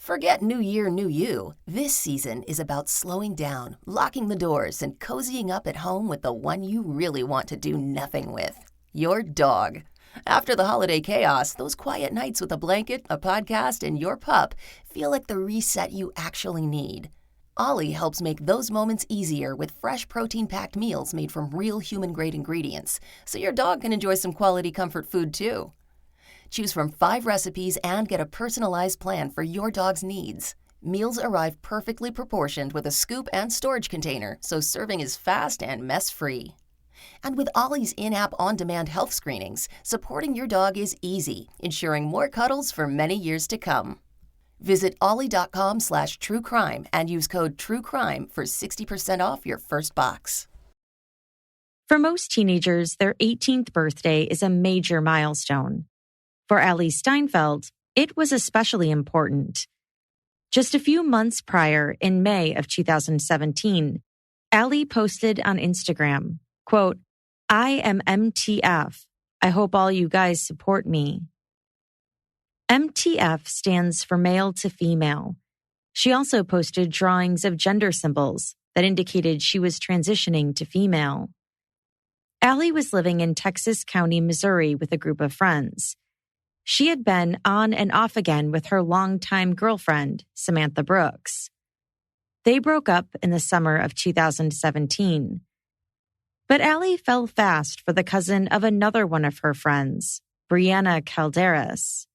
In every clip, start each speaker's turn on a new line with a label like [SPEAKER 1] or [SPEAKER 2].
[SPEAKER 1] Forget New Year, New You. This season is about slowing down, locking the doors, and cozying up at home with the one you really want to do nothing with. Your dog. After the holiday chaos, those quiet nights with a blanket, a podcast, and your pup feel like the reset you actually need. Ollie helps make those moments easier with fresh protein-packed meals made from real human-grade ingredients, so your dog can enjoy some quality comfort food too. Choose from 5 recipes and get a personalized plan for your dog's needs. Meals arrive perfectly proportioned with a scoop and storage container, so serving is fast and mess-free. And with Ollie's in-app on-demand health screenings, supporting your dog is easy, ensuring more cuddles for many years to come. Visit ollie.com/truecrime and use code TRUECRIME for 60% off your first box.
[SPEAKER 2] For most teenagers, their 18th birthday is a major milestone. For Allie Steinfeld, it was especially important. Just a few months prior, in May of 2017, Allie posted on Instagram, quote, "I am MTF. I hope all you guys support me." MTF stands for male to female. She also posted drawings of gender symbols that indicated she was transitioning to female. Allie was living in Texas County, Missouri with a group of friends. She had been on and off again with her longtime girlfriend, Samantha Brooks. They broke up in the summer of 2017. But Allie fell fast for the cousin of another one of her friends, Brianna Calderas.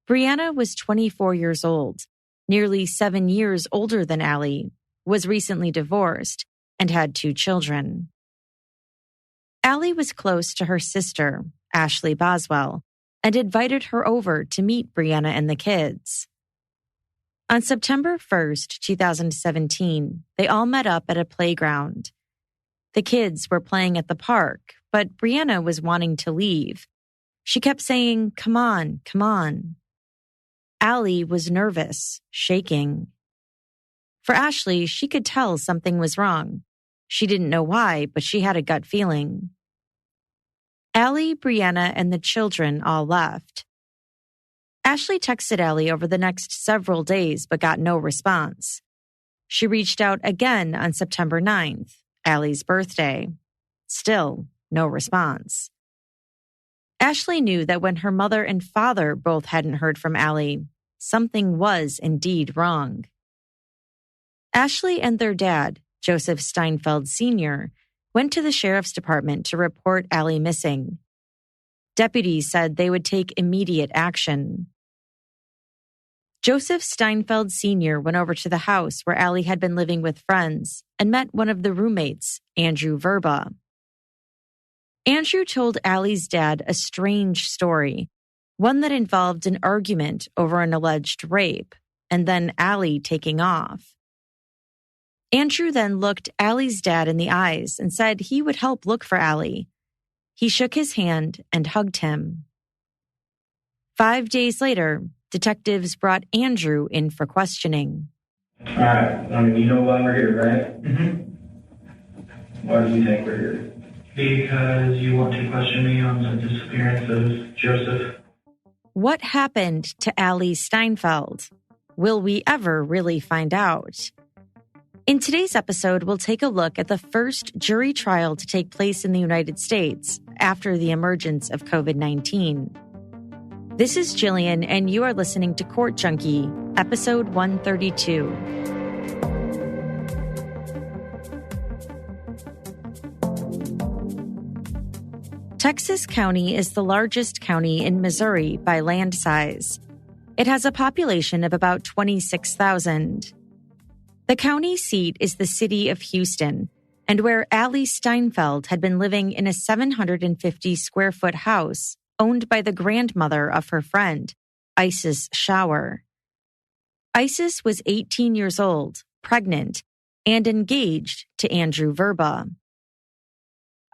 [SPEAKER 2] Brianna was 24 years old, nearly 7 years older than Allie, was recently divorced, and had 2 children. Allie was close to her sister, Ashley Boswell, and invited her over to meet Brianna and the kids. On September 1st, 2017, they all met up at a playground. The kids were playing at the park, but Brianna was wanting to leave. She kept saying, "Come on, come on." Allie was nervous, shaking. For Ashley, she could tell something was wrong. She didn't know why, but she had a gut feeling. Allie, Brianna, and the children all left. Ashley texted Allie over the next several days but got no response. She reached out again on September 9th, Allie's birthday. Still, no response. Ashley knew that when her mother and father both hadn't heard from Allie, something was indeed wrong. Ashley and their dad, Joseph Steinfeld Sr., went to the sheriff's department to report Allie missing. Deputies said they would take immediate action. Joseph Steinfeld Sr. went over to the house where Allie had been living with friends and met one of the roommates, Andrew Vrba. Andrew told Allie's dad a strange story, one that involved an argument over an alleged rape, and then Allie taking off. Andrew then looked Allie's dad in the eyes and said he would help look for Allie. He shook his hand and hugged him. 5 days later, detectives brought Andrew in for questioning.
[SPEAKER 3] All right, you know why we're here, right? Mm-hmm. Why do you think we're here? Because you want to question me on the disappearance of Joseph.
[SPEAKER 2] What happened to Allie Steinfeld? Will we ever really find out? In today's episode, we'll take a look at the first jury trial to take place in the United States after the emergence of COVID-19. This is Jillian, and you are listening to Court Junkie, episode 132. Texas County is the largest county in Missouri by land size. It has a population of about 26,000. The county seat is the city of Houston, and where Allie Steinfeld had been living in a 750-square-foot house owned by the grandmother of her friend, Isis Shower. Isis was 18 years old, pregnant, and engaged to Andrew Vrba.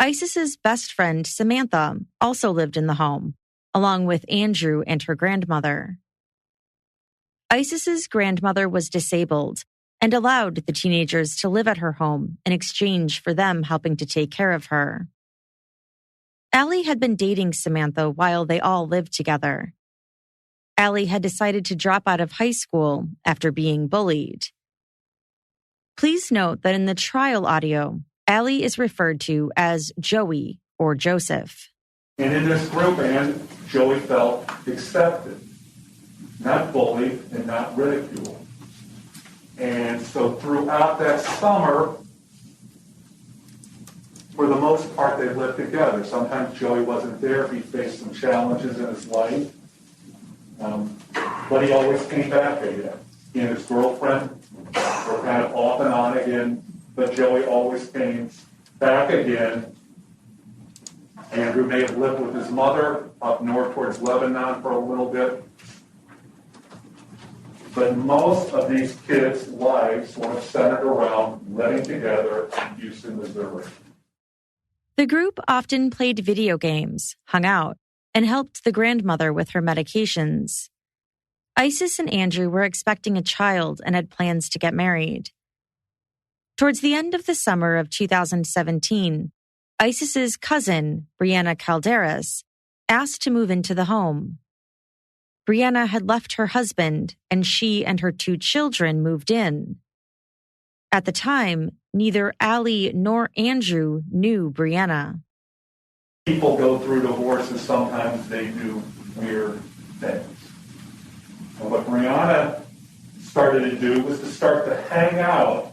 [SPEAKER 2] Isis's best friend, Samantha, also lived in the home, along with Andrew and her grandmother. Isis's grandmother was disabled and allowed the teenagers to live at her home in exchange for them helping to take care of her. Allie had been dating Samantha while they all lived together. Allie had decided to drop out of high school after being bullied. Please note that in the trial audio, Allie is referred to as Joey or Joseph.
[SPEAKER 4] And in this group, and Joey felt accepted, not bullied and not ridiculed. And so throughout that summer, for the most part, they lived together. Sometimes Joey wasn't there. He faced some challenges in his life. But he always came back again. He and his girlfriend were kind of off and on again, but Joey always came back again. Andrew may have lived with his mother up north towards Lebanon for a little bit. But most of these kids' lives were centered around living together in Houston, Missouri.
[SPEAKER 2] The group often played video games, hung out, and helped the grandmother with her medications. Isis and Andrew were expecting a child and had plans to get married. Towards the end of the summer of 2017, Isis's cousin, Brianna Calderas, asked to move into the home. Brianna had left her husband, and she and her 2 children moved in. At the time, neither Allie nor Andrew knew Brianna.
[SPEAKER 4] People go through divorces, sometimes they do weird things. And what Brianna started to do was to start to hang out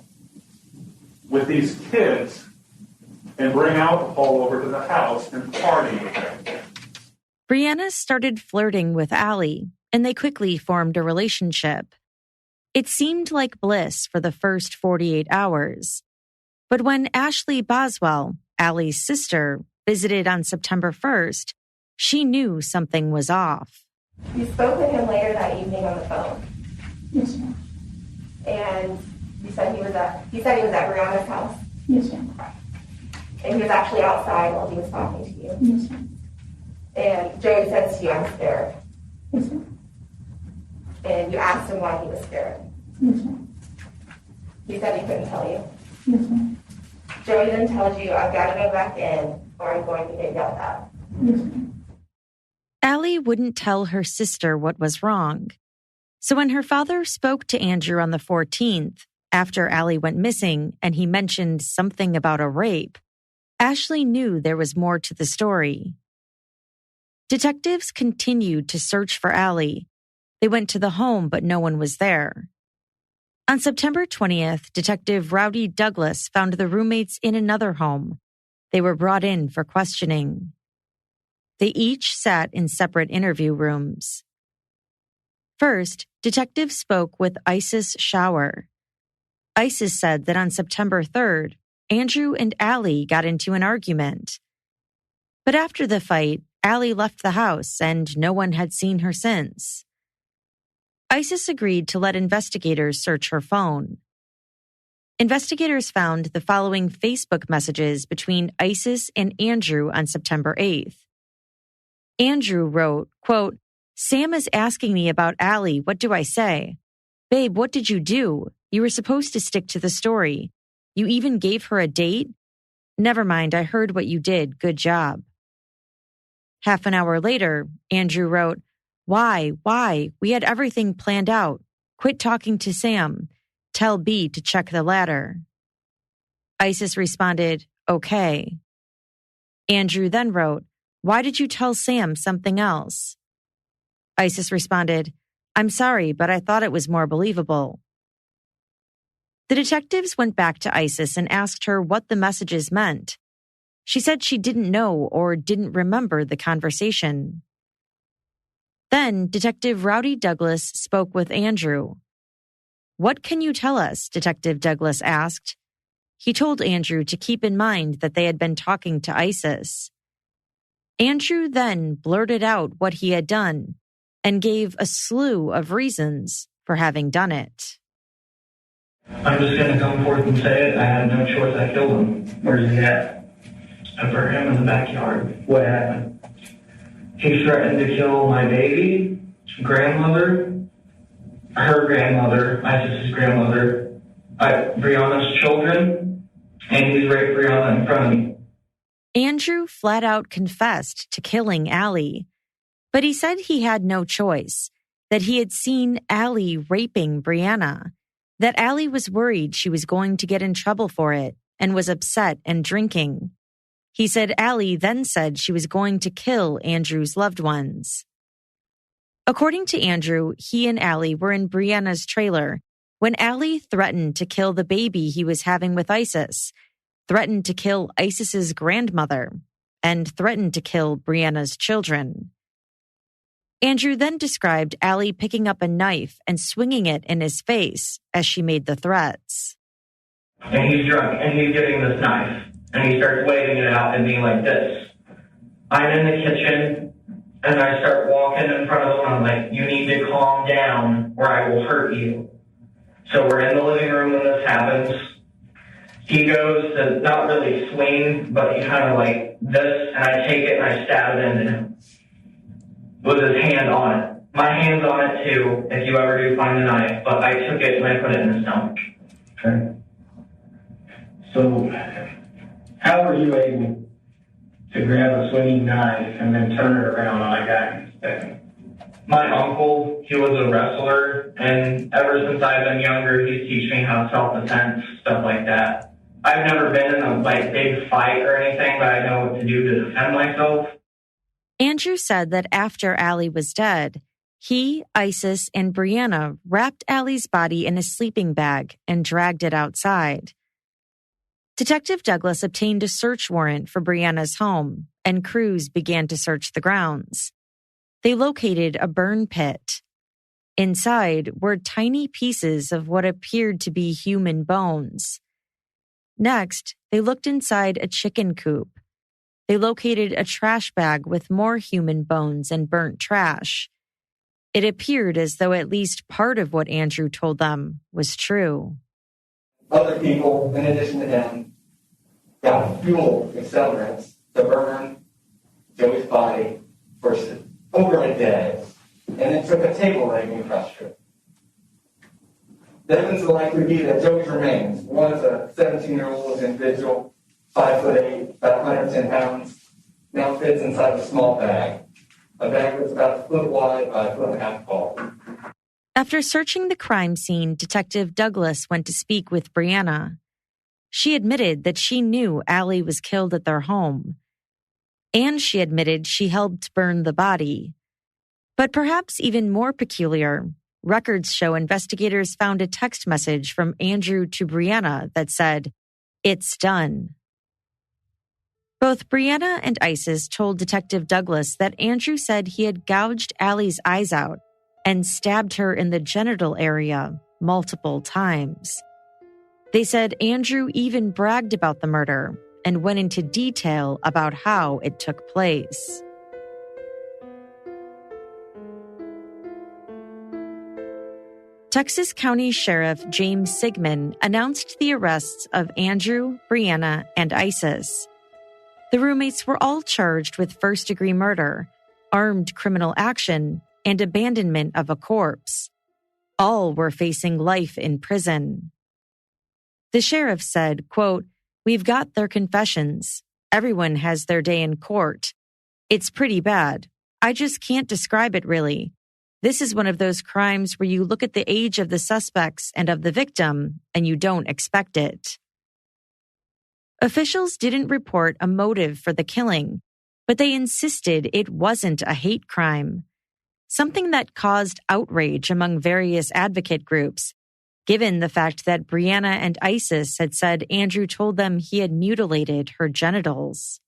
[SPEAKER 4] with these kids and bring alcohol over to the house and party with them.
[SPEAKER 2] Brianna started flirting with Allie, and they quickly formed a relationship. It seemed like bliss for the first 48 hours. But when Ashley Boswell, Allie's sister, visited on September 1st, she knew something was off.
[SPEAKER 5] You spoke with him later that evening on the phone.
[SPEAKER 6] Yes, ma'am.
[SPEAKER 5] And you said he was at Brianna's house.
[SPEAKER 6] Yes, ma'am.
[SPEAKER 5] And he was actually outside while he was talking to you.
[SPEAKER 6] Yes, ma'am.
[SPEAKER 5] And Joey says to you, "I'm scared."
[SPEAKER 6] Yes, ma'am.
[SPEAKER 5] And you asked him why he was scared.
[SPEAKER 6] Yes, ma'am.
[SPEAKER 5] He said he couldn't tell you.
[SPEAKER 6] Yes, ma'am.
[SPEAKER 5] Joey then tells you, "I've got to go back in or I'm going to get yelled at."
[SPEAKER 6] Yes, ma'am.
[SPEAKER 2] Allie wouldn't tell her sister what was wrong. So when her father spoke to Andrew on the 14th, after Allie went missing and he mentioned something about a rape, Ashley knew there was more to the story. Detectives continued to search for Allie. They went to the home, but no one was there. On September 20th, Detective Rowdy Douglas found the roommates in another home. They were brought in for questioning. They each sat in separate interview rooms. First, detectives spoke with Isis Shower. Isis said that on September 3rd, Andrew and Allie got into an argument. But after the fight, Allie left the house and no one had seen her since. Isis agreed to let investigators search her phone. Investigators found the following Facebook messages between Isis and Andrew on September 8th. Andrew wrote, quote, "Sam is asking me about Allie. What do I say? Babe, what did you do? You were supposed to stick to the story. You even gave her a date? Never mind, I heard what you did. Good job." Half an hour later, Andrew wrote, Why? We had everything planned out. Quit talking to Sam. Tell B to check the ladder." Isis responded, "Okay." Andrew then wrote, "Why did you tell Sam something else?" Isis responded, "I'm sorry, but I thought it was more believable." The detectives went back to Isis and asked her what the messages meant. She said she didn't know or didn't remember the conversation. Then Detective Rowdy Douglas spoke with Andrew. "What can you tell us?" Detective Douglas asked. He told Andrew to keep in mind that they had been talking to Isis. Andrew then blurted out what he had done and gave a slew of reasons for having done it.
[SPEAKER 3] I'm just going to come forth and say it. I had no choice. I killed him. Where's he at? I burned him in the backyard. What happened? He threatened to kill my baby, grandmother, her grandmother, Isis's grandmother, Brianna's children, and he's raped Brianna in front of me.
[SPEAKER 2] Andrew flat out confessed to killing Allie, but he said he had no choice. that he had seen Allie raping Brianna, that Allie was worried she was going to get in trouble for it and was upset and drinking. He said Allie then said she was going to kill Andrew's loved ones. According to Andrew, he and Allie were in Brianna's trailer when Allie threatened to kill the baby he was having with Isis, threatened to kill Isis's grandmother, and threatened to kill Brianna's children. Andrew then described Allie picking up a knife and swinging it in his face as she made the threats.
[SPEAKER 3] And he's drunk, and he's getting this knife, and he starts waving it out and being like this. I'm in the kitchen, and I start walking in front of him. I'm like, you need to calm down or I will hurt you. So we're in the living room when this happens. He goes to not really swing, but he kind of like this, and I take it and I stab it into him with his hand on it. My hand's on it too, if you ever do find the knife, but I took it and I put it in his stomach.
[SPEAKER 7] Okay. So, how were you able to grab a swinging knife and then turn it around on a guy instead?
[SPEAKER 3] My uncle, he was a wrestler, and ever since I've been younger, he's teaching me how self-defense, stuff like that. I've never been in a big fight or anything, but I know what to do to defend myself.
[SPEAKER 2] Andrew said that after Allie was dead, he, Isis, and Brianna wrapped Allie's body in a sleeping bag and dragged it outside. Detective Douglas obtained a search warrant for Brianna's home, and crews began to search the grounds. They located a burn pit. Inside were tiny pieces of what appeared to be human bones. Next, they looked inside a chicken coop. They located a trash bag with more human bones and burnt trash. It appeared as though at least part of what Andrew told them was true.
[SPEAKER 8] Other people, in addition to him, got fuel accelerants to burn Joey's body for over a day, and then took a table leg and crushed it. The evidence will likely be that Joey's remains, one is a 17-year-old individual, 5'8", about 110 pounds, now fits inside a small bag. A bag that's about a foot wide by a foot and a half tall.
[SPEAKER 2] After searching the crime scene, Detective Douglas went to speak with Brianna. She admitted that she knew Allie was killed at their home, and she admitted she helped burn the body. But perhaps even more peculiar, records show investigators found a text message from Andrew to Brianna that said, "It's done." Both Brianna and Isis told Detective Douglas that Andrew said he had gouged Allie's eyes out and stabbed her in the genital area multiple times. They said Andrew even bragged about the murder and went into detail about how it took place. Texas County Sheriff James Sigmund announced the arrests of Andrew, Brianna, and Isis. The roommates were all charged with first-degree murder, armed criminal action, and abandonment of a corpse. All were facing life in prison. The sheriff said, quote, "We've got their confessions. Everyone has their day in court. It's pretty bad. I just can't describe it really. This is one of those crimes where you look at the age of the suspects and of the victim, and you don't expect it." Officials didn't report a motive for the killing, but they insisted it wasn't a hate crime, something that caused outrage among various advocate groups, given the fact that Brianna and Isis had said Andrew told them he had mutilated her genitals.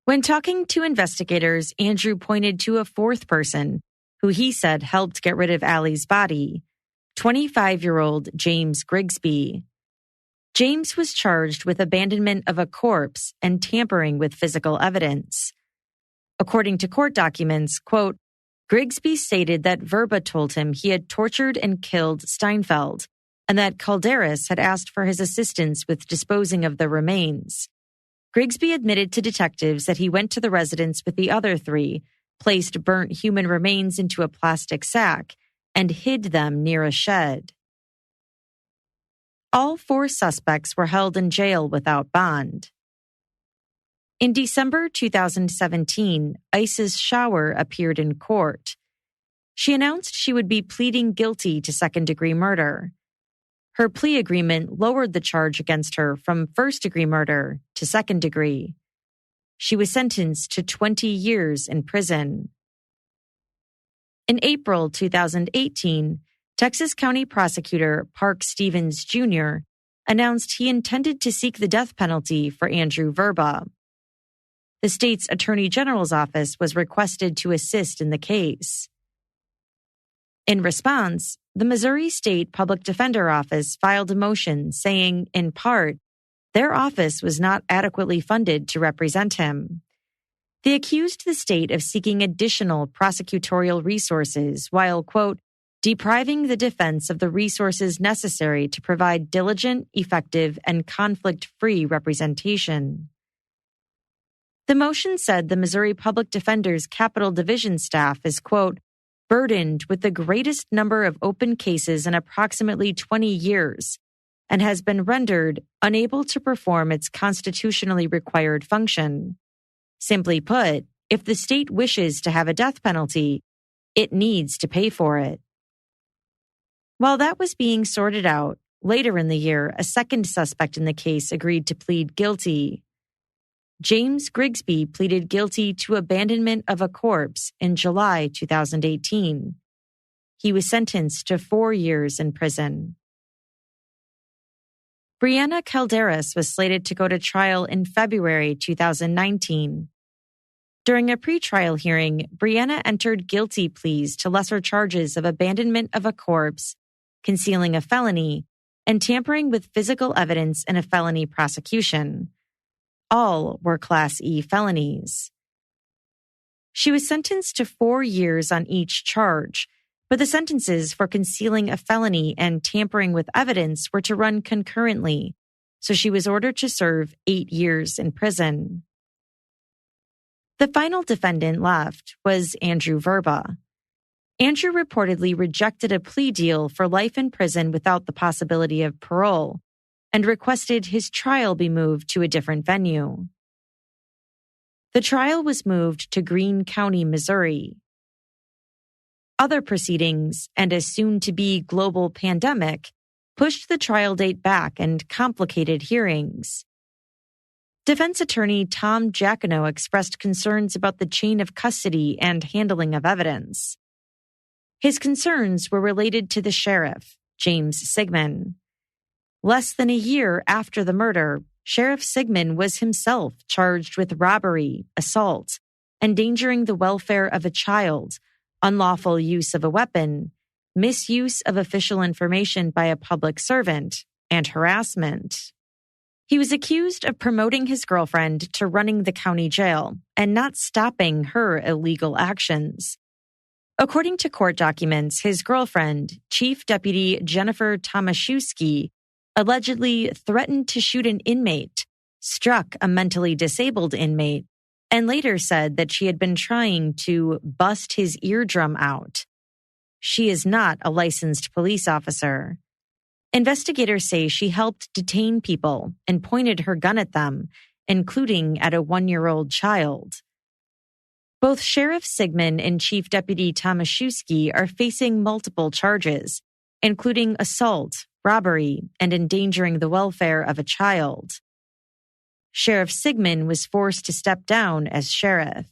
[SPEAKER 2] When talking to investigators, Andrew pointed to a fourth person who he said helped get rid of Allie's body, 25-year-old James Grigsby. James was charged with abandonment of a corpse and tampering with physical evidence. According to court documents, quote, Grigsby stated that Vrba told him he had tortured and killed Steinfeld, and that Calderas had asked for his assistance with disposing of the remains. Grigsby admitted to detectives that he went to the residence with the other three, placed burnt human remains into a plastic sack, and hid them near a shed. All four suspects were held in jail without bond. In December 2017, Isis Shower appeared in court. She announced she would be pleading guilty to second-degree murder. Her plea agreement lowered the charge against her from first-degree murder to second-degree. She was sentenced to 20 years in prison. In April 2018, Texas County Prosecutor Park Stevens Jr. announced he intended to seek the death penalty for Andrew Vrba. The state's Attorney General's office was requested to assist in the case. In response, the Missouri State Public Defender Office filed a motion saying, in part, their office was not adequately funded to represent him. They accused the state of seeking additional prosecutorial resources while, quote, depriving the defense of the resources necessary to provide diligent, effective, and conflict-free representation. The motion said the Missouri Public Defender's Capital Division staff is, quote, burdened with the greatest number of open cases in approximately 20 years and has been rendered unable to perform its constitutionally required function. Simply put, if the state wishes to have a death penalty, it needs to pay for it. While that was being sorted out, later in the year, a second suspect in the case agreed to plead guilty. James Grigsby pleaded guilty to abandonment of a corpse in July 2018. He was sentenced to 4 years in prison. Brianna Calderas was slated to go to trial in February 2019. During a pretrial hearing, Brianna entered guilty pleas to lesser charges of abandonment of a corpse, concealing a felony, and tampering with physical evidence in a felony prosecution. All were Class E felonies. She was sentenced to 4 years on each charge, but the sentences for concealing a felony and tampering with evidence were to run concurrently, so she was ordered to serve 8 years in prison. The final defendant left was Andrew Vrba. Andrew reportedly rejected a plea deal for life in prison without the possibility of parole, and requested his trial be moved to a different venue. The trial was moved to Greene County, Missouri. Other proceedings and a soon-to-be global pandemic pushed the trial date back and complicated hearings. Defense attorney Tom Giacono expressed concerns about the chain of custody and handling of evidence. His concerns were related to the sheriff, James Sigmund. Less than a year after the murder, Sheriff Sigmund was himself charged with robbery, assault, endangering the welfare of a child, unlawful use of a weapon, misuse of official information by a public servant, and harassment. He was accused of promoting his girlfriend to running the county jail and not stopping her illegal actions. According to court documents, his girlfriend, Chief Deputy Jennifer Tomaszewski, allegedly threatened to shoot an inmate, struck a mentally disabled inmate, and later said that she had been trying to bust his eardrum out. She is not a licensed police officer. Investigators say she helped detain people and pointed her gun at them, including at a 1-year-old child. Both Sheriff Sigmund and Chief Deputy Tomaszewski are facing multiple charges, including assault, robbery, and endangering the welfare of a child. Sheriff Sigmund was forced to step down as sheriff.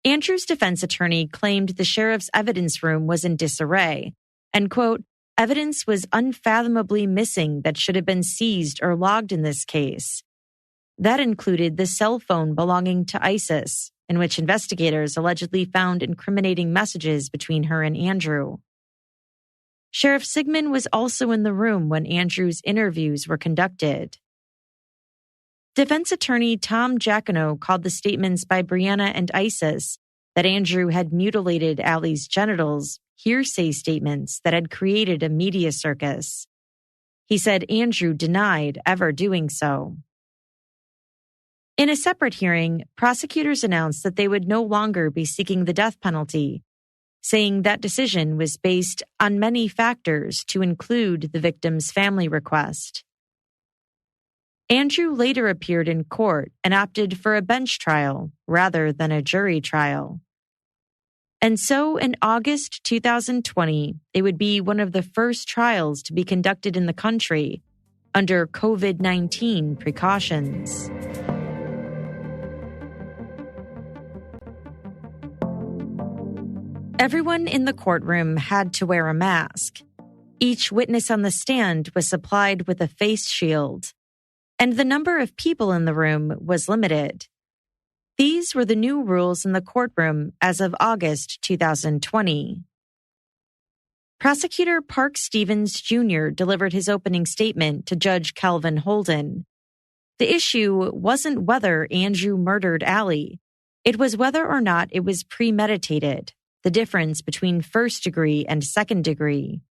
[SPEAKER 2] Andrew's defense attorney claimed the sheriff's evidence room was in disarray and, quote, evidence was unfathomably missing that should have been seized or logged in this case. That included the cell phone belonging to Isis, in which investigators allegedly found incriminating messages between her and Andrew. Sheriff Sigmund was also in the room when Andrew's interviews were conducted. Defense attorney Tom Giacono called the statements by Brianna and Isis that Andrew had mutilated Allie's genitals hearsay statements that had created a media circus. He said Andrew denied ever doing so. In a separate hearing, prosecutors announced that they would no longer be seeking the death penalty, saying that decision was based on many factors to include the victim's family request. Andrew later appeared in court and opted for a bench trial rather than a jury trial. And so in August 2020, it would be one of the first trials to be conducted in the country under COVID-19 precautions. Everyone in the courtroom had to wear a mask. Each witness on the stand was supplied with a face shield, and the number of people in the room was limited. These were the new rules in the courtroom as of August 2020. Prosecutor Park Stevens Jr. delivered his opening statement to Judge Calvin Holden. The issue wasn't whether Andrew murdered Allie. It was whether or not it was premeditated, the difference between first degree and second degree.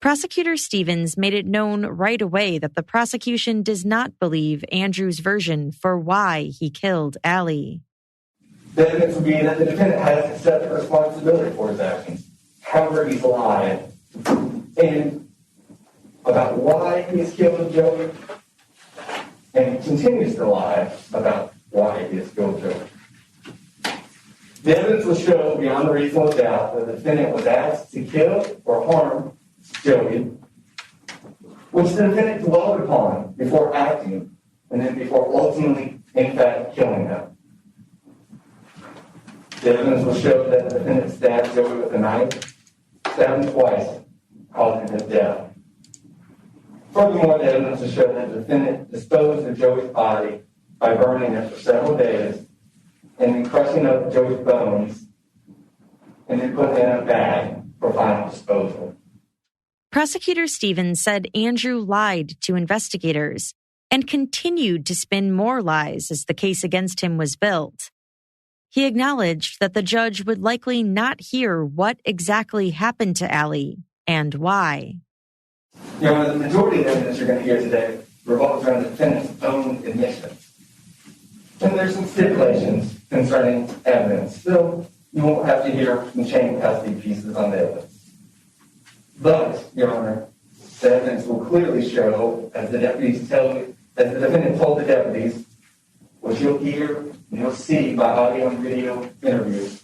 [SPEAKER 2] Prosecutor Stevens made it known right away that the prosecution does not believe Andrew's version for why he killed Allie.
[SPEAKER 8] The evidence would be that the defendant has accepted responsibility for his actions. However, he's lied and about why he has killed Joey, and continues to lie about why he has killed Joey. The evidence will show beyond a reasonable doubt that the defendant was asked to kill or harm Joey, which the defendant dwelled upon before acting, and then before ultimately, in fact, killing him. The evidence will show that the defendant stabbed Joey with a knife, stabbed him twice, causing his death. Furthermore, the evidence will show that the defendant disposed of Joey's body by burning it for several days, and then crushing up Joey's bones, and then putting it in a bag for final disposal.
[SPEAKER 2] Prosecutor Stevens said Andrew lied to investigators and continued to spin more lies as the case against him was built. He acknowledged that the judge would likely not hear what exactly happened to Allie and why.
[SPEAKER 8] Your Honor, the majority of the evidence you're going to hear today revolves around the defendant's own admissions. And there's some stipulations concerning evidence, so you won't have to hear some chain of custody pieces on the evidence. But, Your Honor, the evidence will clearly show, as the defendant told the deputies, which you'll hear and you'll see by audio and video interviews,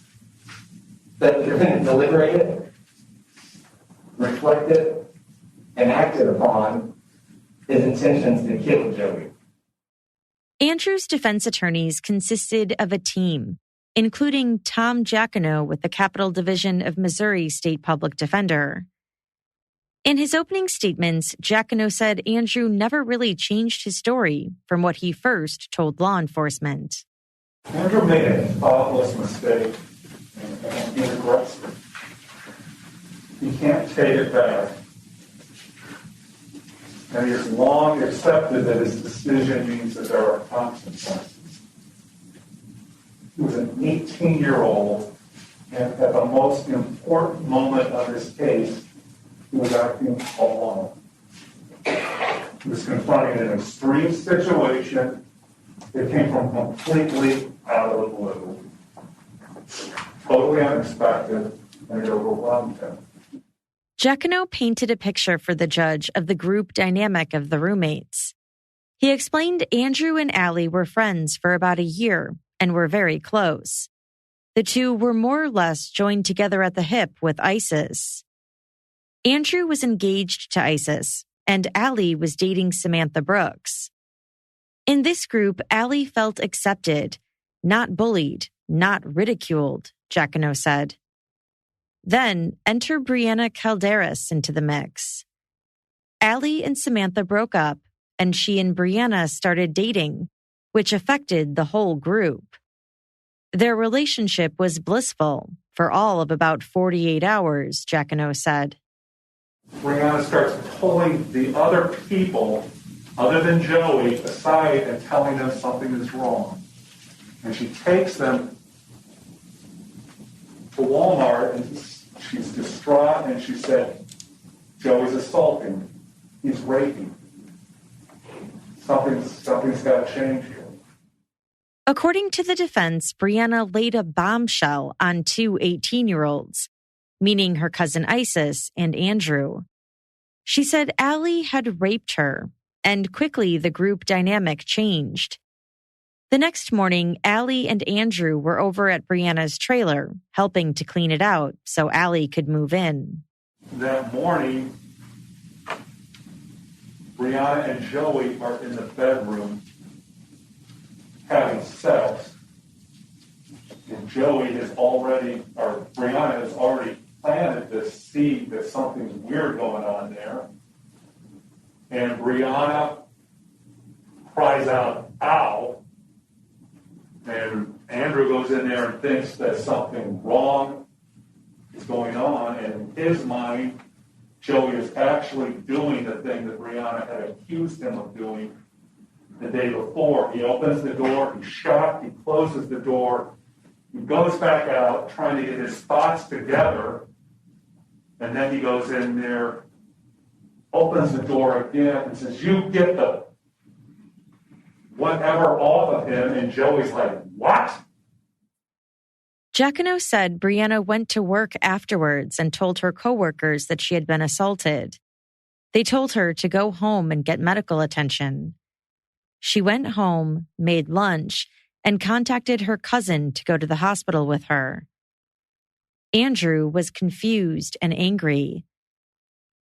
[SPEAKER 8] that the defendant deliberated, reflected, and acted upon his intentions to kill Joey.
[SPEAKER 2] Andrew's defense attorneys consisted of a team, including Tom Giacono with the Capital Division of Missouri State Public Defender. In his opening statements, Giacono said Andrew never really changed his story from what he first told law enforcement.
[SPEAKER 4] Andrew made a thoughtless mistake, and he regrets it. He can't take it back. And he has long accepted that his decision means that there are consequences. He was an 18-year-old, and at the most important moment of his case, he was acting alone. He was confronting an extreme situation that came from completely out of the blue. Totally unexpected, and it overwhelmed him.
[SPEAKER 2] Giacono painted a picture for the judge of the group dynamic of the roommates. He explained Andrew and Allie were friends for about a year and were very close. The two were more or less joined together at the hip with ISIS. Andrew was engaged to ISIS, and Allie was dating Samantha Brooks. In this group, Allie felt accepted, not bullied, not ridiculed, Giacono said. Then enter Brianna Calderas into the mix. Allie and Samantha broke up, and she and Brianna started dating, which affected the whole group. Their relationship was blissful for all of about 48 hours, Giacono said.
[SPEAKER 4] Brianna starts pulling the other people, other than Joey, aside and telling them something is wrong. And she takes them to Walmart, and she's distraught, and she said, Joey's assaulting me. He's raping me. Something's got to change here.
[SPEAKER 2] According to the defense, Brianna laid a bombshell on two 18-year-olds, meaning her cousin Isis and Andrew. She said Allie had raped her, and quickly the group dynamic changed. The next morning, Allie and Andrew were over at Brianna's trailer, helping to clean it out so Allie could move in.
[SPEAKER 4] That morning, Brianna and Joey are in the bedroom having sex. And Brianna has already planted this seed that something's weird going on there. And Brianna cries out, "Ow!" And Andrew goes in there and thinks that something wrong is going on. And in his mind, Joey is actually doing the thing that Brianna had accused him of doing the day before. He opens the door, he's shocked, he closes the door, he goes back out trying to get his thoughts together, and then he goes in there, opens the door again, and says, "You get the whatever off of him," and Joey's like, "What?"
[SPEAKER 2] Giacono said Brianna went to work afterwards and told her coworkers that she had been assaulted. They told her to go home and get medical attention. She went home, made lunch, and contacted her cousin to go to the hospital with her. Andrew was confused and angry.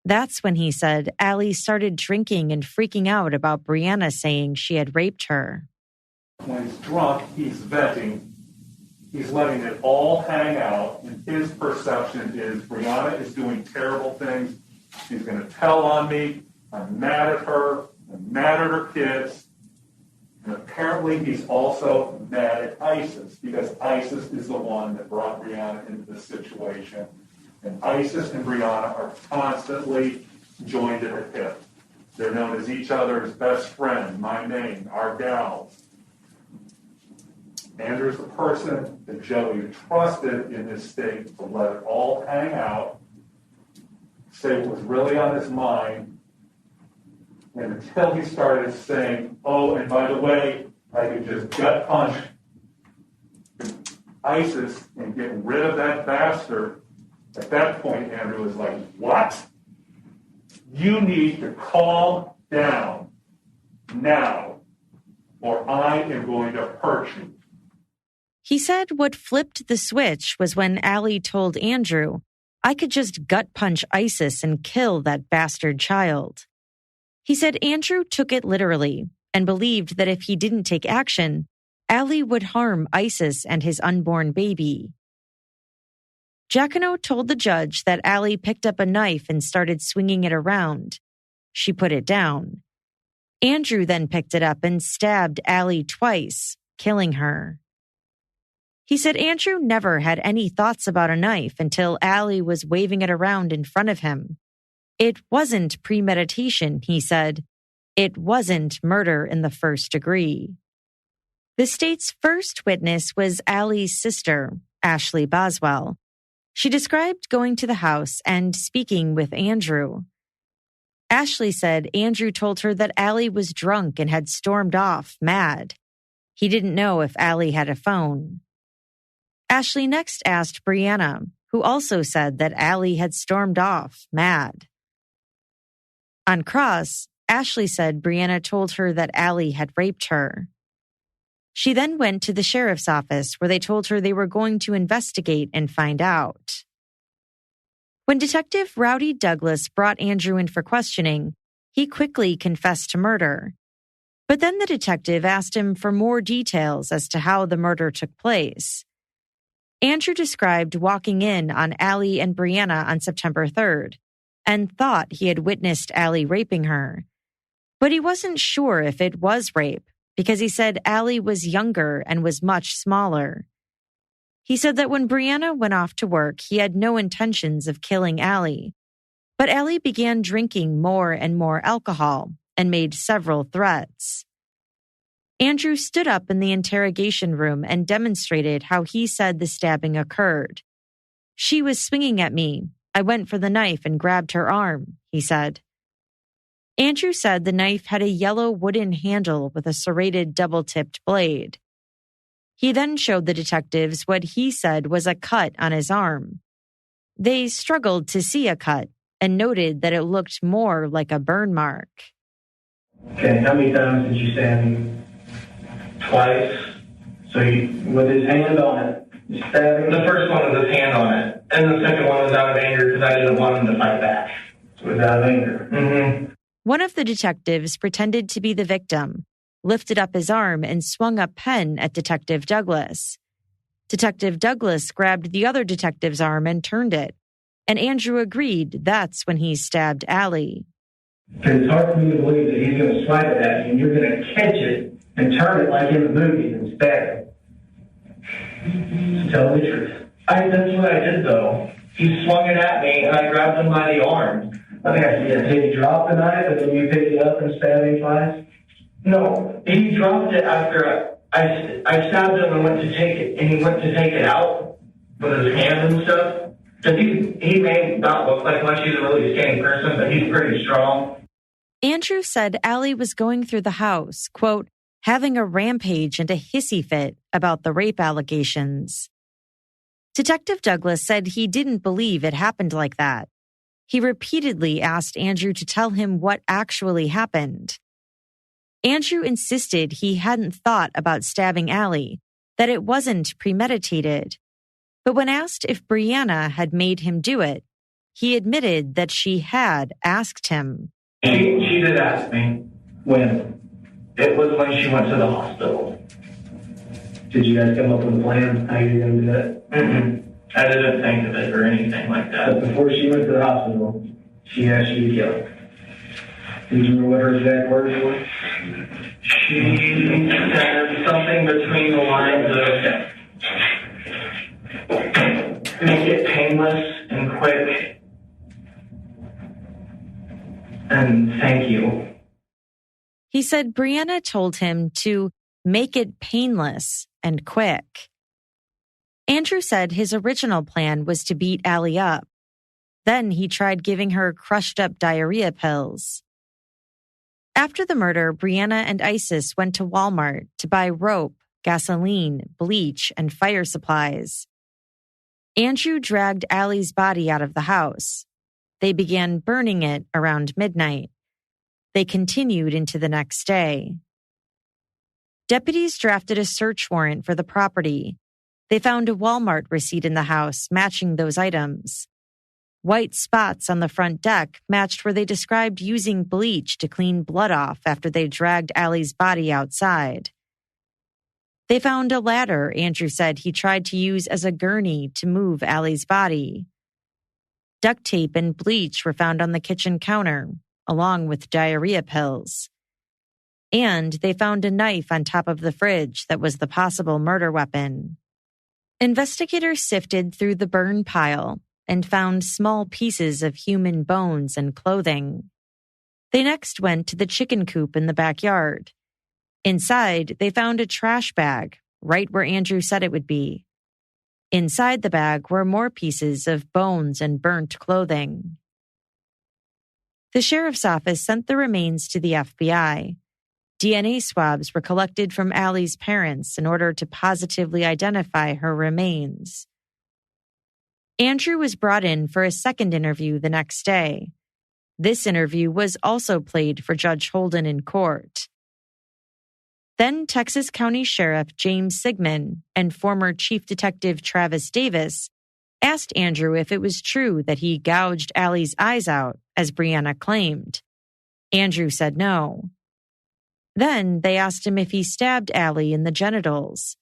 [SPEAKER 2] That's when he said Allie started drinking and freaking out about Brianna saying she had raped her.
[SPEAKER 4] When he's drunk, he's venting. He's letting it all hang out, and his perception is Brianna is doing terrible things. She's going to tell on me. I'm mad at her. I'm mad at her kids. And apparently he's also mad at ISIS, because ISIS is the one that brought Brianna into this situation. And ISIS and Brianna are constantly joined at the hip. They're known as each other's best friend, my name, our gals. Andrew's the person that Joey trusted in this state to let it all hang out, say what was really on his mind, and until he started saying, "Oh, and by the way, I could just gut punch ISIS and get rid of that bastard," at that point, Andrew was like, "What? You need to calm down now, or I am going to hurt you."
[SPEAKER 2] He said what flipped the switch was when Allie told Andrew, "I could just gut punch ISIS and kill that bastard child." He said Andrew took it literally and believed that if he didn't take action, Allie would harm ISIS and his unborn baby. Giacono told the judge that Allie picked up a knife and started swinging it around. She put it down. Andrew then picked it up and stabbed Allie twice, killing her. He said Andrew never had any thoughts about a knife until Allie was waving it around in front of him. It wasn't premeditation, he said. It wasn't murder in the first degree. The state's first witness was Allie's sister, Ashley Boswell. She described going to the house and speaking with Andrew. Ashley said Andrew told her that Allie was drunk and had stormed off, mad. He didn't know if Allie had a phone. Ashley next asked Brianna, who also said that Allie had stormed off, mad. On cross, Ashley said Brianna told her that Allie had raped her. She then went to the sheriff's office where they told her they were going to investigate and find out. When Detective Rowdy Douglas brought Andrew in for questioning, he quickly confessed to murder. But then the detective asked him for more details as to how the murder took place. Andrew described walking in on Allie and Brianna on September 3rd and thought he had witnessed Allie raping her. But he wasn't sure if it was rape because he said Allie was younger and was much smaller. He said that when Brianna went off to work, he had no intentions of killing Allie. But Allie began drinking more and more alcohol and made several threats. Andrew stood up in the interrogation room and demonstrated how he said the stabbing occurred. "She was swinging at me. I went for the knife and grabbed her arm," he said. Andrew said the knife had a yellow wooden handle with a serrated double-tipped blade. He then showed the detectives what he said was a cut on his arm. They struggled to see a cut and noted that it looked more like a burn mark.
[SPEAKER 7] Okay, how many times did you stab me?
[SPEAKER 3] twice.
[SPEAKER 7] So with his hand on it, stabbing.
[SPEAKER 3] The first one was his hand on it, and the second one was out of anger because I didn't want him to fight back.
[SPEAKER 7] So it was out of anger.
[SPEAKER 3] Mm-hmm.
[SPEAKER 2] One of the detectives pretended to be the victim, lifted up his arm, and swung a pen at Detective Douglas. Detective Douglas grabbed the other detective's arm and turned it, and Andrew agreed that's when he stabbed Allie.
[SPEAKER 7] Because it's hard for me to believe that he's going to swipe it at you and you're going to catch it and turn it like in the movies and stab it. So tell me the truth.
[SPEAKER 3] That's what I did, though. He swung it at me, and I grabbed him by the arm.
[SPEAKER 7] I think I see it. Did he drop the knife and then you picked it up and stabbed him twice?
[SPEAKER 3] No, he dropped it after I stabbed him and went to take it, and he went to take it out with his hands and stuff. Because he may not look like much. He's a really skinny person, but he's pretty strong.
[SPEAKER 2] Andrew said Allie was going through the house, quote, having a rampage and a hissy fit about the rape allegations. Detective Douglas said he didn't believe it happened like that. He repeatedly asked Andrew to tell him what actually happened. Andrew insisted he hadn't thought about stabbing Allie, that it wasn't premeditated. But when asked if Brianna had made him do it, he admitted that she had asked him.
[SPEAKER 3] She did ask me.
[SPEAKER 7] When?
[SPEAKER 3] It was when she went to the hospital.
[SPEAKER 7] Did you guys come up with a plan how you were going to do that?
[SPEAKER 3] Mm-hmm. I didn't think of it or anything like that.
[SPEAKER 7] But before she went to the hospital, she asked you to kill her. Did you remember what her exact words were?
[SPEAKER 3] She said something between the lines of make it painless and quick. And thank you.
[SPEAKER 2] He said Brianna told him to make it painless and quick. Andrew said his original plan was to beat Allie up. Then he tried giving her crushed-up diarrhea pills. After the murder, Brianna and Isis went to Walmart to buy rope, gasoline, bleach, and fire supplies. Andrew dragged Allie's body out of the house. They began burning it around midnight. They continued into the next day. Deputies drafted a search warrant for the property. They found a Walmart receipt in the house matching those items. White spots on the front deck matched where they described using bleach to clean blood off after they dragged Allie's body outside. They found a ladder Andrew said he tried to use as a gurney to move Allie's body. Duct tape and bleach were found on the kitchen counter, along with diarrhea pills. And they found a knife on top of the fridge that was the possible murder weapon. Investigators sifted through the burn pile and found small pieces of human bones and clothing. They next went to the chicken coop in the backyard. Inside, they found a trash bag, right where Andrew said it would be. Inside the bag were more pieces of bones and burnt clothing. The sheriff's office sent the remains to the FBI. DNA swabs were collected from Allie's parents in order to positively identify her remains. Andrew was brought in for a second interview the next day. This interview was also played for Judge Holden in court. Then Texas County Sheriff James Sigmund and former Chief Detective Travis Davis asked Andrew if it was true that he gouged Allie's eyes out, as Brianna claimed. Andrew said no. Then they asked him if he stabbed Allie in the genitals.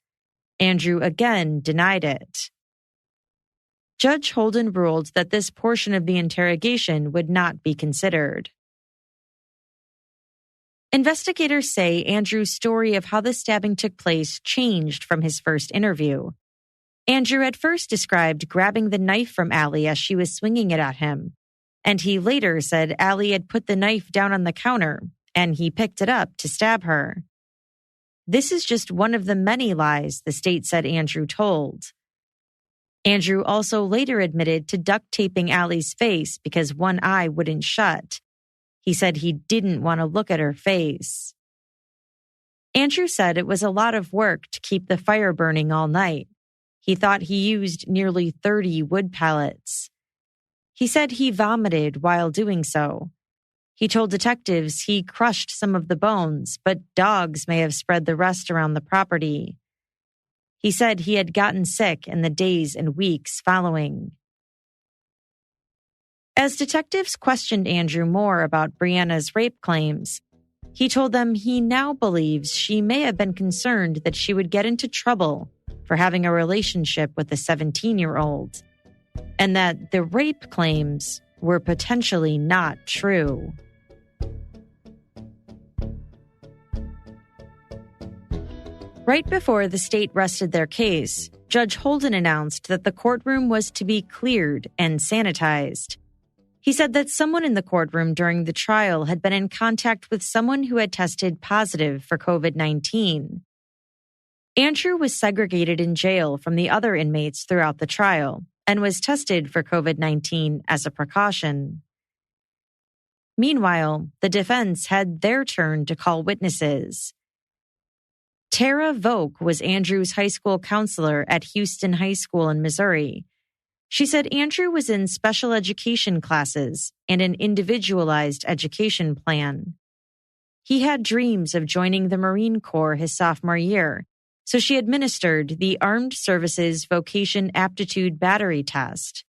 [SPEAKER 2] Andrew again denied it. Judge Holden ruled that this portion of the interrogation would not be considered. Investigators say Andrew's story of how the stabbing took place changed from his first interview. Andrew at first described grabbing the knife from Allie as she was swinging it at him, and he later said Allie had put the knife down on the counter and he picked it up to stab her. This is just one of the many lies the state said Andrew told. Andrew also later admitted to duct taping Allie's face because one eye wouldn't shut. He said he didn't want to look at her face. Andrew said it was a lot of work to keep the fire burning all night. He thought he used nearly 30 wood pallets. He said he vomited while doing so. He told detectives he crushed some of the bones, but dogs may have spread the rest around the property. He said he had gotten sick in the days and weeks following. As detectives questioned Andrew more about Brianna's rape claims, he told them he now believes she may have been concerned that she would get into trouble for having a relationship with a 17-year-old, and that the rape claims were potentially not true. Right before the state rested their case, Judge Holden announced that the courtroom was to be cleared and sanitized. He said that someone in the courtroom during the trial had been in contact with someone who had tested positive for COVID-19. Andrew was segregated in jail from the other inmates throughout the trial and was tested for COVID-19 as a precaution. Meanwhile, the defense had their turn to call witnesses. Tara Volk was Andrew's high school counselor at Houston High School in Missouri. She said Andrew was in special education classes and an individualized education plan. He had dreams of joining the Marine Corps his sophomore year, so she administered the Armed Services Vocation Aptitude Battery Test.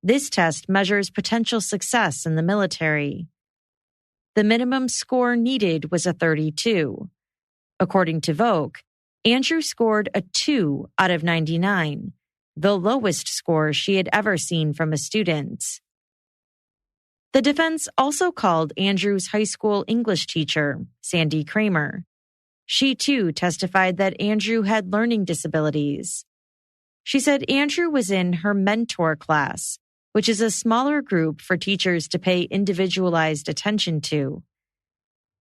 [SPEAKER 2] This test measures potential success in the military. The minimum score needed was a 32. According to Volk, Andrew scored a 2 out of 99, the lowest score she had ever seen from a student. The defense also called Andrew's high school English teacher, Sandy Kramer. She too testified that Andrew had learning disabilities. She said Andrew was in her mentor class, which is a smaller group for teachers to pay individualized attention to.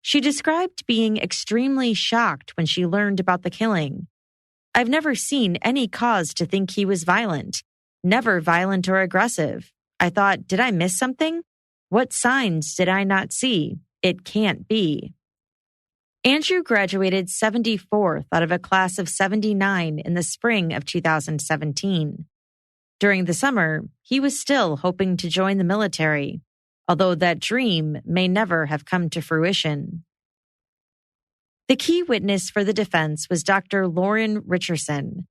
[SPEAKER 2] She described being extremely shocked when she learned about the killing. I've never seen any cause to think he was violent, never violent or aggressive. I thought, did I miss something? What signs did I not see? It can't be. Andrew graduated 74th out of a class of 79 in the spring of 2017. During the summer, he was still hoping to join the military, although that dream may never have come to fruition. The key witness for the defense was Dr. Lauren Richardson.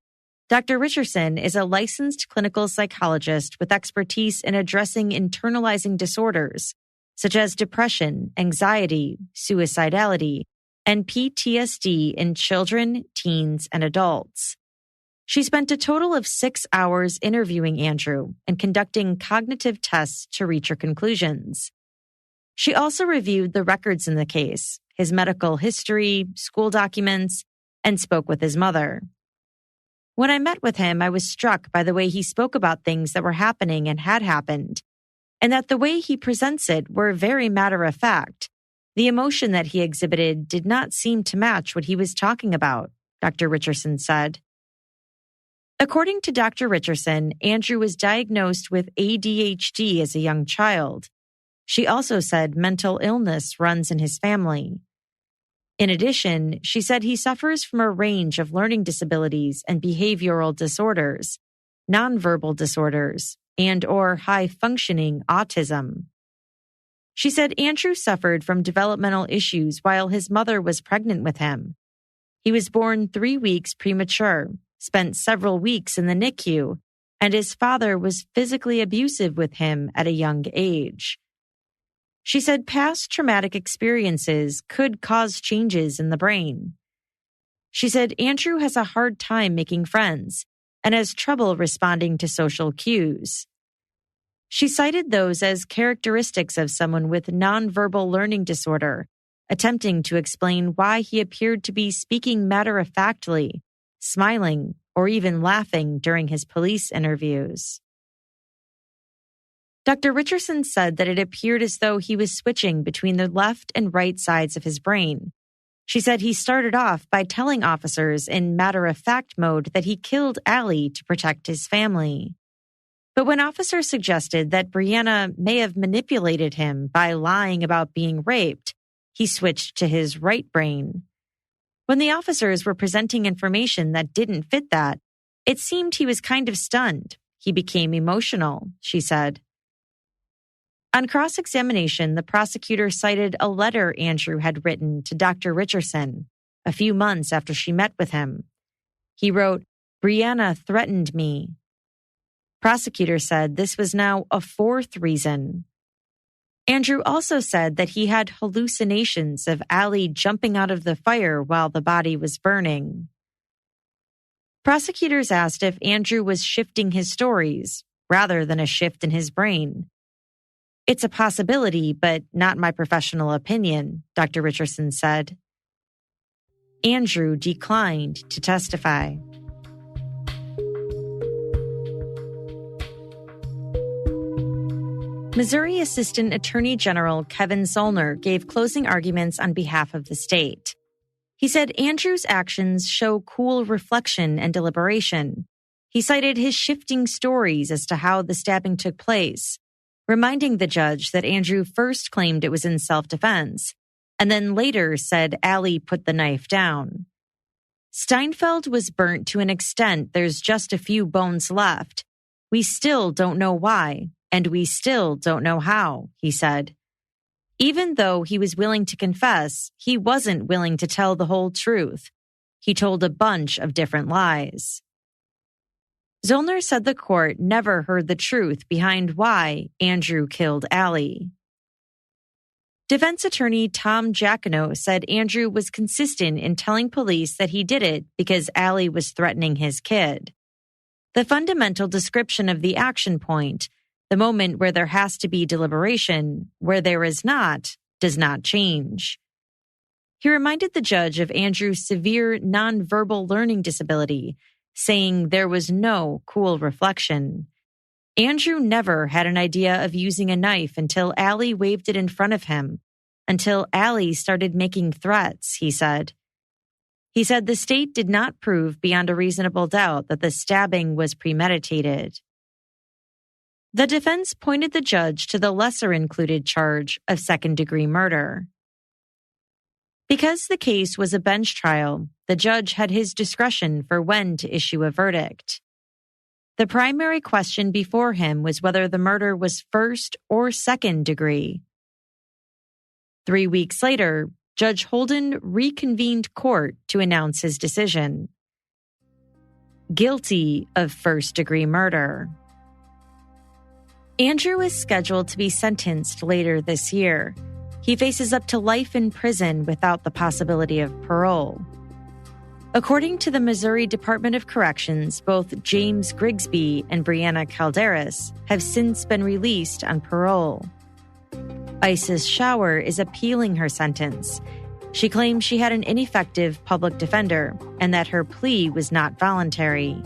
[SPEAKER 2] Dr. Richardson is a licensed clinical psychologist with expertise in addressing internalizing disorders, such as depression, anxiety, suicidality, and PTSD in children, teens, and adults. She spent a total of 6 hours interviewing Andrew and conducting cognitive tests to reach her conclusions. She also reviewed the records in the case, his medical history, school documents, and spoke with his mother. When I met with him, I was struck by the way he spoke about things that were happening and had happened, and that the way he presents it were very matter-of-fact. The emotion that he exhibited did not seem to match what he was talking about, Dr. Richardson said. According to Dr. Richardson, Andrew was diagnosed with ADHD as a young child. She also said mental illness runs in his family. In addition, she said he suffers from a range of learning disabilities and behavioral disorders, nonverbal disorders, and/or high-functioning autism. She said Andrew suffered from developmental issues while his mother was pregnant with him. He was born 3 weeks premature, spent several weeks in the NICU, and his father was physically abusive with him at a young age. She said past traumatic experiences could cause changes in the brain. She said Andrew has a hard time making friends and has trouble responding to social cues. She cited those as characteristics of someone with nonverbal learning disorder, attempting to explain why he appeared to be speaking matter-of-factly, smiling, or even laughing during his police interviews. Dr. Richardson said that it appeared as though he was switching between the left and right sides of his brain. She said he started off by telling officers in matter-of-fact mode that he killed Allie to protect his family. But when officers suggested that Brianna may have manipulated him by lying about being raped, he switched to his right brain. When the officers were presenting information that didn't fit that, it seemed he was kind of stunned. He became emotional, she said. On cross-examination, the prosecutor cited a letter Andrew had written to Dr. Richardson a few months after she met with him. He wrote, "Brianna threatened me." Prosecutor said this was now a fourth reason. Andrew also said that he had hallucinations of Allie jumping out of the fire while the body was burning. Prosecutors asked if Andrew was shifting his stories rather than a shift in his brain. "It's a possibility, but not my professional opinion," Dr. Richardson said. Andrew declined to testify. Missouri Assistant Attorney General Kevin Zollner gave closing arguments on behalf of the state. He said Andrew's actions show cool reflection and deliberation. He cited his shifting stories as to how the stabbing took place, reminding the judge that Andrew first claimed it was in self-defense, and then later said Allie put the knife down. Steinfeld was burnt to an extent there's just a few bones left. We still don't know why. And we still don't know how, he said. Even though he was willing to confess, he wasn't willing to tell the whole truth. He told a bunch of different lies. Zollner said the court never heard the truth behind why Andrew killed Allie. Defense attorney Tom Giacono said Andrew was consistent in telling police that he did it because Allie was threatening his kid. The fundamental description of the action point, the moment where there has to be deliberation, where there is not, does not change. He reminded the judge of Andrew's severe nonverbal learning disability, saying there was no cool reflection. Andrew never had an idea of using a knife until Allie waved it in front of him, until Allie started making threats, he said. He said the state did not prove beyond a reasonable doubt that the stabbing was premeditated. The defense pointed the judge to the lesser-included charge of second-degree murder. Because the case was a bench trial, the judge had his discretion for when to issue a verdict. The primary question before him was whether the murder was first or second degree. 3 weeks later, Judge Holden reconvened court to announce his decision. Guilty of first-degree murder. Andrew is scheduled to be sentenced later this year. He faces up to life in prison without the possibility of parole. According to the Missouri Department of Corrections, both James Grigsby and Brianna Calderas have since been released on parole. Isis Shower is appealing her sentence. She claims she had an ineffective public defender and that her plea was not voluntary.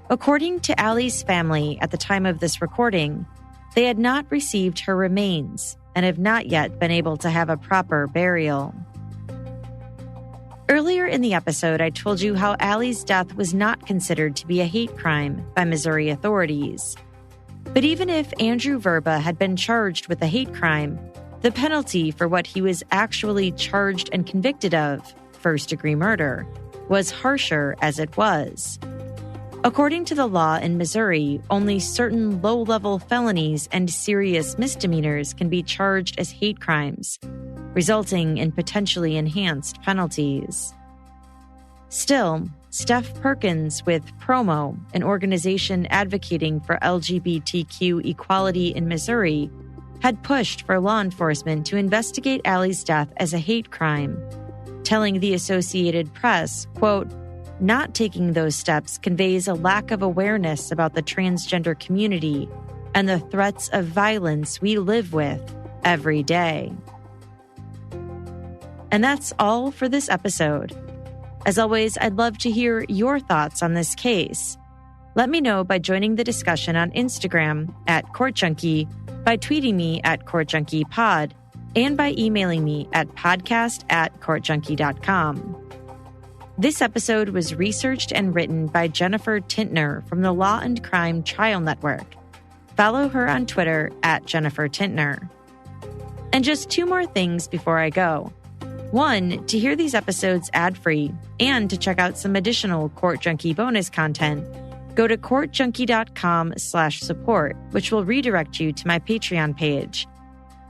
[SPEAKER 2] According to Allie's family at the time of this recording, they had not received her remains and have not yet been able to have a proper burial. Earlier in the episode, I told you how Allie's death was not considered to be a hate crime by Missouri authorities. But even if Andrew Vrba had been charged with a hate crime, the penalty for what he was actually charged and convicted of, first-degree murder, was harsher as it was. According to the law in Missouri, only certain low-level felonies and serious misdemeanors can be charged as hate crimes, resulting in potentially enhanced penalties. Still, Steph Perkins with Promo, an organization advocating for LGBTQ equality in Missouri, had pushed for law enforcement to investigate Allie's death as a hate crime, telling the Associated Press, quote, "Not taking those steps conveys a lack of awareness about the transgender community and the threats of violence we live with every day." And that's all for this episode. As always, I'd love to hear your thoughts on this case. Let me know by joining the discussion on Instagram @CourtJunkie, by tweeting me @CourtJunkiePod, and by emailing me at podcast@courtjunkie.com. This episode was researched and written by Jennifer Tintner from the Law and Crime Trial Network. Follow her on Twitter @JenniferTintner. And just 2 more things before I go. 1, to hear these episodes ad-free and to check out some additional Court Junkie bonus content, Go to courtjunkie.com/support, which will redirect you to my Patreon page.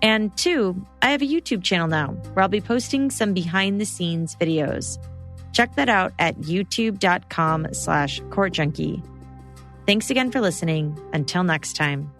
[SPEAKER 2] And 2, I have a YouTube channel now where I'll be posting some behind-the-scenes videos. Check that out at youtube.com/courtjunkie. Thanks again for listening. Until next time.